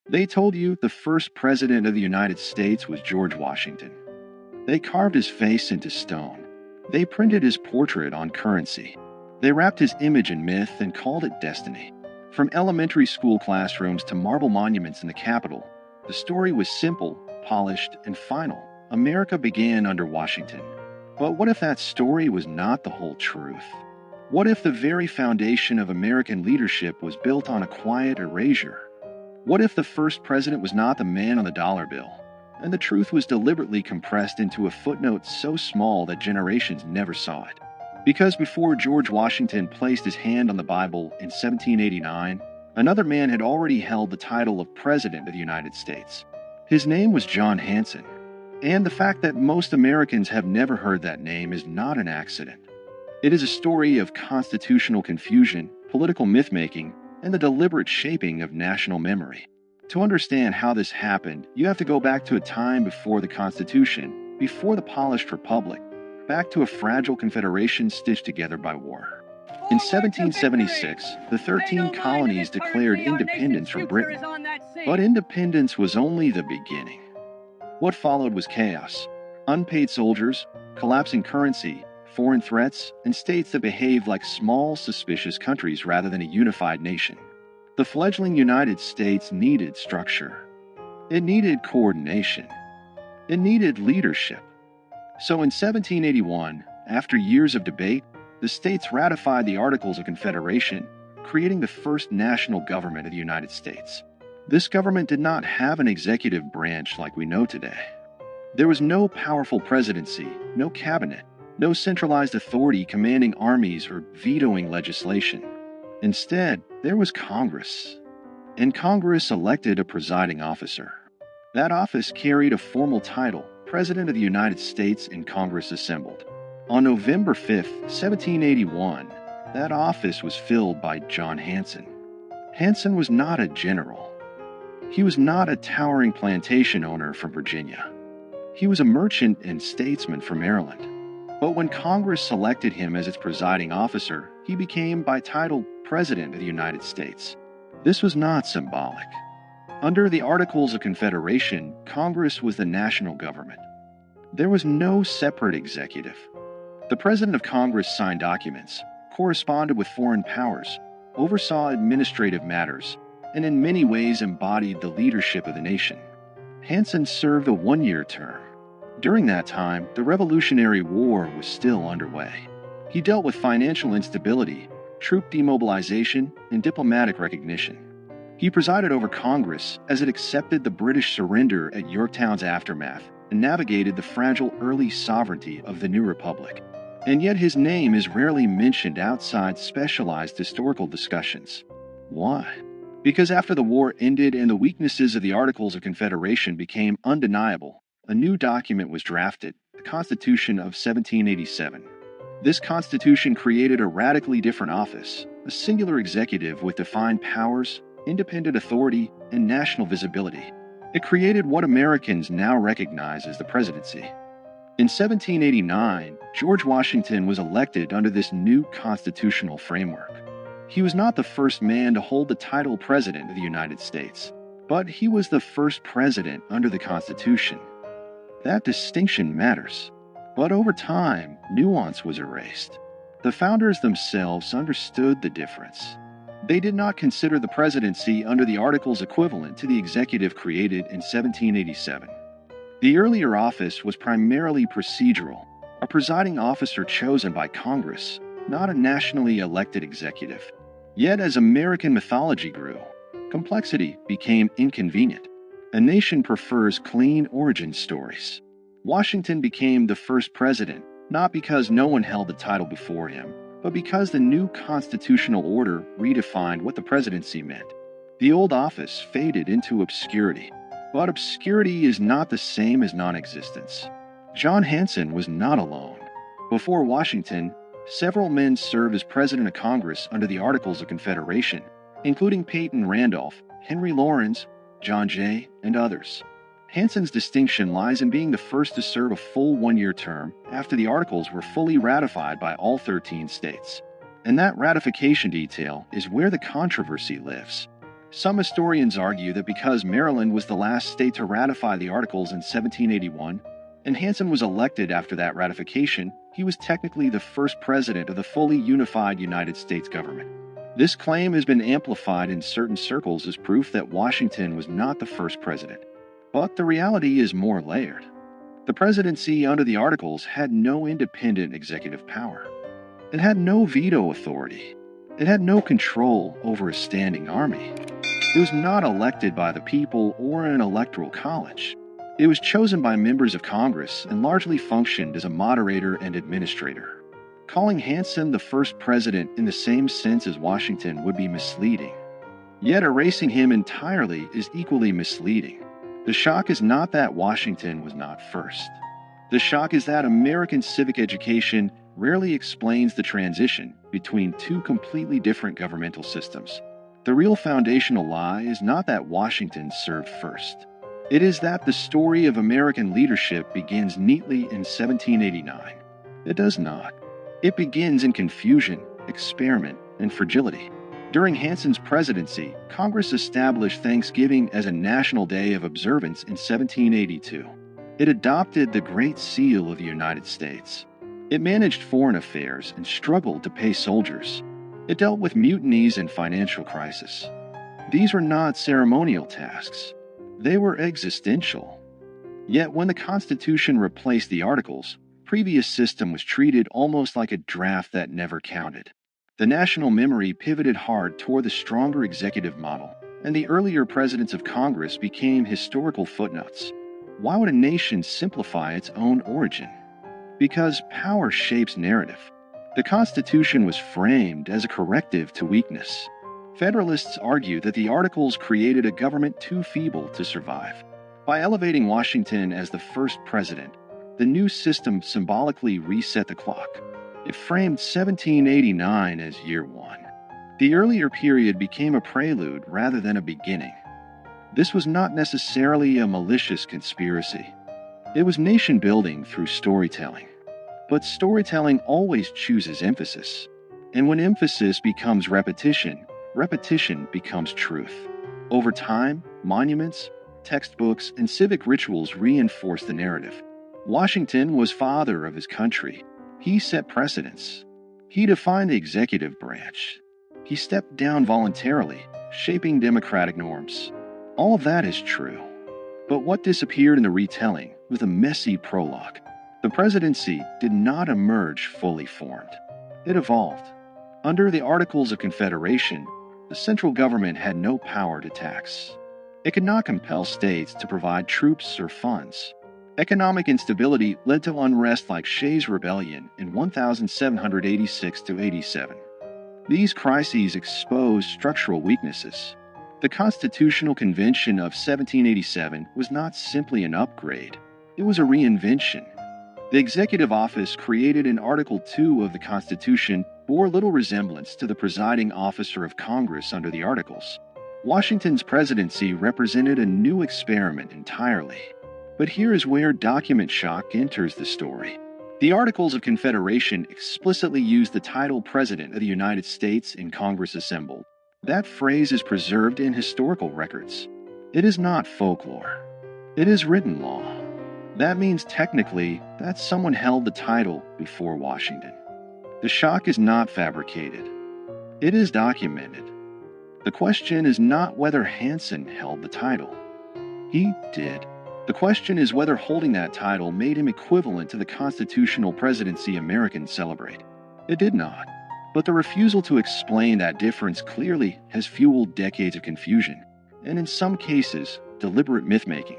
They told you the first president of the United States was George Washington. They carved his face into stone. They printed his portrait on currency. They wrapped his image in myth and called it destiny. From elementary school classrooms to marble monuments in the Capitol, the story was simple, polished, and final. America began under Washington. But what if that story was not the whole truth? What if the very foundation of American leadership was built on a quiet erasure? What if the first president was not the man on the dollar bill, and the truth was deliberately compressed into a footnote so small that generations never saw it? Because before George Washington placed his hand on the Bible in 1789, another man had already held the title of President of the United States. His name was John Hanson, and the fact that most Americans have never heard that name is not an accident. It is a story of constitutional confusion, political myth-making, and the deliberate shaping of national memory. To understand how this happened, you have to go back to a time before the Constitution, before the polished republic, back to a fragile confederation stitched together by war. In 1776, the 13 colonies declared independence from Britain, but independence was only the beginning. What followed was chaos, unpaid soldiers, collapsing currency, foreign threats, and states that behaved like small, suspicious countries rather than a unified nation. The fledgling United States needed structure. It needed coordination. It needed leadership. So in 1781, after years of debate, the states ratified the Articles of Confederation, creating the first national government of the United States. This government did not have an executive branch like we know today. There was no powerful presidency, no cabinet, no centralized authority commanding armies or vetoing legislation. Instead, there was Congress. And Congress elected a presiding officer. That office carried a formal title, President of the United States, and Congress assembled. On November 5, 1781, that office was filled by John Hanson. Hanson was not a general. He was not a towering plantation owner from Virginia. He was a merchant and statesman from Maryland. But when Congress selected him as its presiding officer, he became, by title, President of the United States. This was not symbolic. Under the Articles of Confederation, Congress was the national government. There was no separate executive. The President of Congress signed documents, corresponded with foreign powers, oversaw administrative matters, and in many ways embodied the leadership of the nation. Hanson served a one-year term. During that time, the Revolutionary War was still underway. He dealt with financial instability, troop demobilization, and diplomatic recognition. He presided over Congress as it accepted the British surrender at Yorktown's aftermath and navigated the fragile early sovereignty of the new republic. And yet his name is rarely mentioned outside specialized historical discussions. Why? Because after the war ended and the weaknesses of the Articles of Confederation became undeniable, a new document was drafted, the Constitution of 1787. This Constitution created a radically different office, a singular executive with defined powers, independent authority, and national visibility. It created what Americans now recognize as the presidency. In 1789, George Washington was elected under this new constitutional framework. He was not the first man to hold the title President of the United States, but he was the first president under the Constitution. That distinction matters. But over time, nuance was erased. The founders themselves understood the difference. They did not consider the presidency under the Articles equivalent to the executive created in 1787. The earlier office was primarily procedural, a presiding officer chosen by Congress, not a nationally elected executive. Yet as American mythology grew, complexity became inconvenient. A nation prefers clean origin stories. Washington became the first president, not because no one held the title before him, but because the new constitutional order redefined what the presidency meant. The old office faded into obscurity. But obscurity is not the same as non-existence. John Hanson was not alone. Before Washington, several men served as President of Congress under the Articles of Confederation, including Peyton Randolph, Henry Laurens, John Jay, and others. Hanson's distinction lies in being the first to serve a full one-year term after the Articles were fully ratified by all 13 states. And that ratification detail is where the controversy lives. Some historians argue that because Maryland was the last state to ratify the Articles in 1781, and Hanson was elected after that ratification, he was technically the first president of the fully unified United States government. This claim has been amplified in certain circles as proof that Washington was not the first president. But the reality is more layered. The presidency under the Articles had no independent executive power. It had no veto authority. It had no control over a standing army. It was not elected by the people or an electoral college. It was chosen by members of Congress and largely functioned as a moderator and administrator. Calling Hanson the first president in the same sense as Washington would be misleading. Yet erasing him entirely is equally misleading. The shock is not that Washington was not first. The shock is that American civic education rarely explains the transition between two completely different governmental systems. The real foundational lie is not that Washington served first. It is that the story of American leadership begins neatly in 1789. It does not. It begins in confusion, experiment, and fragility. During Hanson's presidency, Congress established Thanksgiving as a national day of observance in 1782. It adopted the Great Seal of the United States. It managed foreign affairs and struggled to pay soldiers. It dealt with mutinies and financial crisis. These were not ceremonial tasks. They were existential. Yet when the Constitution replaced the Articles, previous system was treated almost like a draft that never counted. The national memory pivoted hard toward the stronger executive model, and the earlier presidents of Congress became historical footnotes. Why would a nation simplify its own origin? Because power shapes narrative. The Constitution was framed as a corrective to weakness. Federalists argue that the Articles created a government too feeble to survive. By elevating Washington as the first president, the new system symbolically reset the clock. It framed 1789 as year one. The earlier period became a prelude rather than a beginning. This was not necessarily a malicious conspiracy. It was nation-building through storytelling. But storytelling always chooses emphasis. And when emphasis becomes repetition, repetition becomes truth. Over time, monuments, textbooks, and civic rituals reinforce the narrative. Washington was father of his country. He set precedents. He defined the executive branch. He stepped down voluntarily, shaping democratic norms. All of that is true. But what disappeared in the retelling was a messy prologue. The presidency did not emerge fully formed. It evolved. Under the Articles of Confederation, the central government had no power to tax. It could not compel states to provide troops or funds. Economic instability led to unrest like Shays' Rebellion in 1786–87. These crises exposed structural weaknesses. The Constitutional Convention of 1787 was not simply an upgrade, it was a reinvention. The executive office created in Article 2 of the Constitution bore little resemblance to the presiding officer of Congress under the Articles. Washington's presidency represented a new experiment entirely. But here is where document shock enters the story. The Articles of Confederation explicitly use the title President of the United States in Congress assembled. That phrase is preserved in historical records. It is not folklore. It is written law. That means technically that someone held the title before Washington. The shock is not fabricated. It is documented. The question is not whether Hanson held the title. He did. The question is whether holding that title made him equivalent to the constitutional presidency Americans celebrate. It did not. But the refusal to explain that difference clearly has fueled decades of confusion, and in some cases, deliberate myth-making.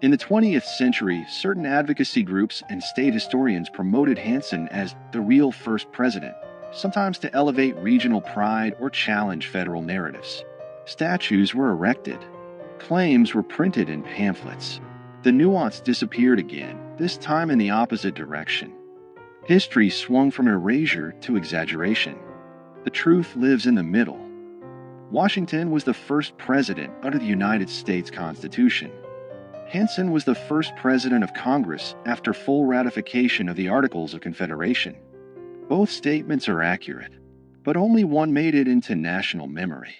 In the 20th century, certain advocacy groups and state historians promoted Hanson as the real first president, sometimes to elevate regional pride or challenge federal narratives. Statues were erected. Claims were printed in pamphlets. The nuance disappeared again, this time in the opposite direction. History swung from erasure to exaggeration. The truth lives in the middle. Washington was the first president under the United States Constitution. Hanson was the first president of Congress after full ratification of the Articles of Confederation. Both statements are accurate, but only one made it into national memory.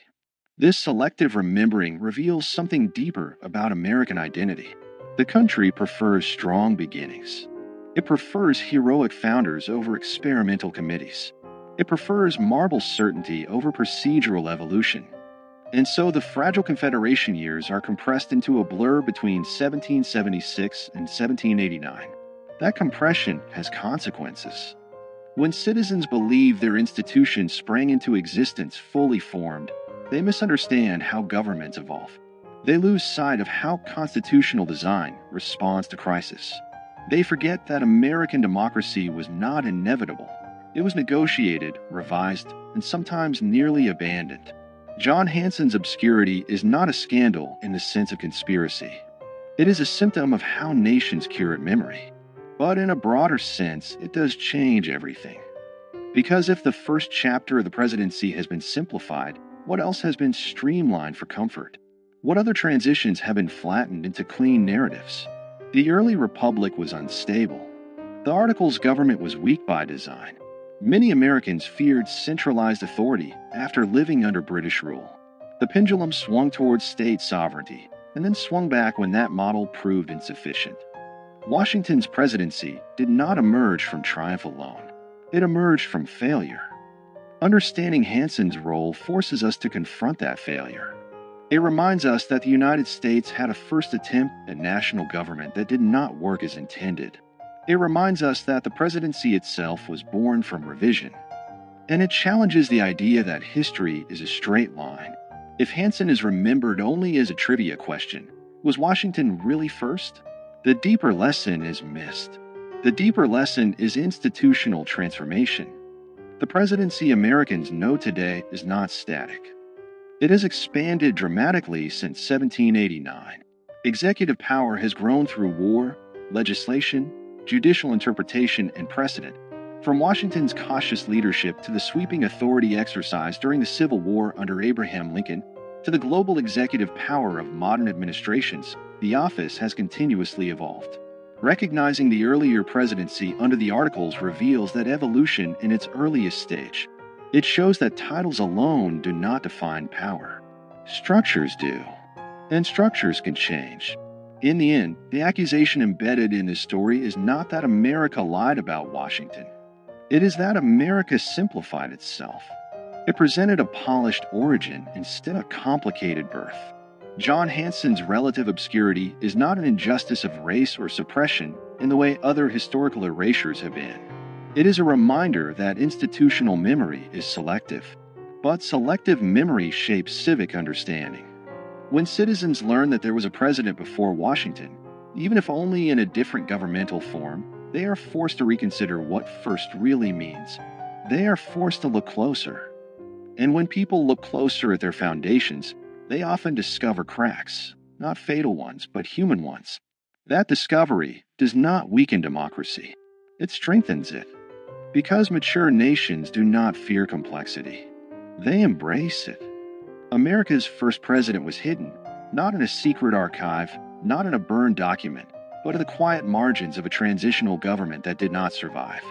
This selective remembering reveals something deeper about American identity. The country prefers strong beginnings. It prefers heroic founders over experimental committees. It prefers marble certainty over procedural evolution. And so the fragile Confederation years are compressed into a blur between 1776 and 1789. That compression has consequences. When citizens believe their institutions sprang into existence fully formed, they misunderstand how governments evolve. They lose sight of how constitutional design responds to crisis. They forget that American democracy was not inevitable. It was negotiated, revised, and sometimes nearly abandoned. John Hanson's obscurity is not a scandal in the sense of conspiracy. It is a symptom of how nations curate memory. But in a broader sense, it does change everything. Because if the first chapter of the presidency has been simplified, what else has been streamlined for comfort? What other transitions have been flattened into clean narratives? The early republic was unstable. The Articles government was weak by design. Many Americans feared centralized authority after living under British rule. The pendulum swung towards state sovereignty, and then swung back when that model proved insufficient. Washington's presidency did not emerge from triumph alone. It emerged from failure. Understanding Hanson's role forces us to confront that failure. It reminds us that the United States had a first attempt at national government that did not work as intended. It reminds us that the presidency itself was born from revision. And it challenges the idea that history is a straight line. If Hanson is remembered only as a trivia question, was Washington really first? The deeper lesson is missed. The deeper lesson is institutional transformation. The presidency Americans know today is not static. It has expanded dramatically since 1789. Executive power has grown through war, legislation, judicial interpretation, and precedent. From Washington's cautious leadership to the sweeping authority exercised during the Civil War under Abraham Lincoln, to the global executive power of modern administrations, the office has continuously evolved. Recognizing the earlier presidency under the Articles reveals that evolution in its earliest stage. It shows that titles alone do not define power. Structures do. And structures can change. In the end, the accusation embedded in this story is not that America lied about Washington. It is that America simplified itself. It presented a polished origin instead of a complicated birth. John Hanson's relative obscurity is not an injustice of race or suppression in the way other historical erasures have been. It is a reminder that institutional memory is selective, but selective memory shapes civic understanding. When citizens learn that there was a president before Washington, even if only in a different governmental form, they are forced to reconsider what first really means. They are forced to look closer. And when people look closer at their foundations, they often discover cracks, not fatal ones, but human ones. That discovery does not weaken democracy. It strengthens it. Because mature nations do not fear complexity. They embrace it. America's first president was hidden, not in a secret archive, not in a burned document, but in the quiet margins of a transitional government that did not survive.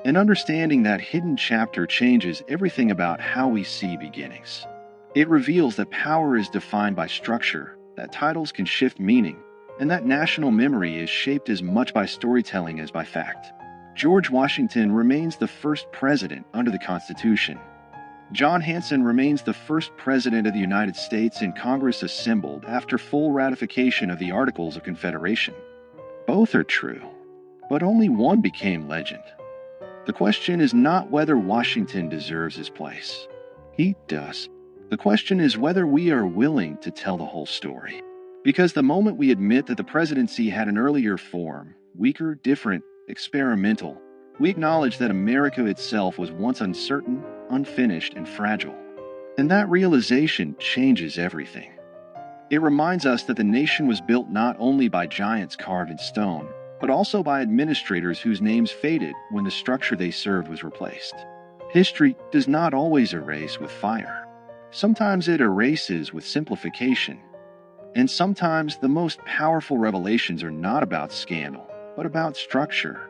And understanding that hidden chapter changes everything about how we see beginnings. It reveals that power is defined by structure, that titles can shift meaning, and that national memory is shaped as much by storytelling as by fact. George Washington remains the first president under the Constitution. John Hanson remains the first president of the United States in Congress assembled after full ratification of the Articles of Confederation. Both are true, but only one became legend. The question is not whether Washington deserves his place. He does. The question is whether we are willing to tell the whole story. Because the moment we admit that the presidency had an earlier form, weaker, different, experimental, we acknowledge that America itself was once uncertain, unfinished, and fragile. And that realization changes everything. It reminds us that the nation was built not only by giants carved in stone, but also by administrators whose names faded when the structure they served was replaced. History does not always erase with fire. Sometimes it erases with simplification. And sometimes the most powerful revelations are not about scandal, but about structure.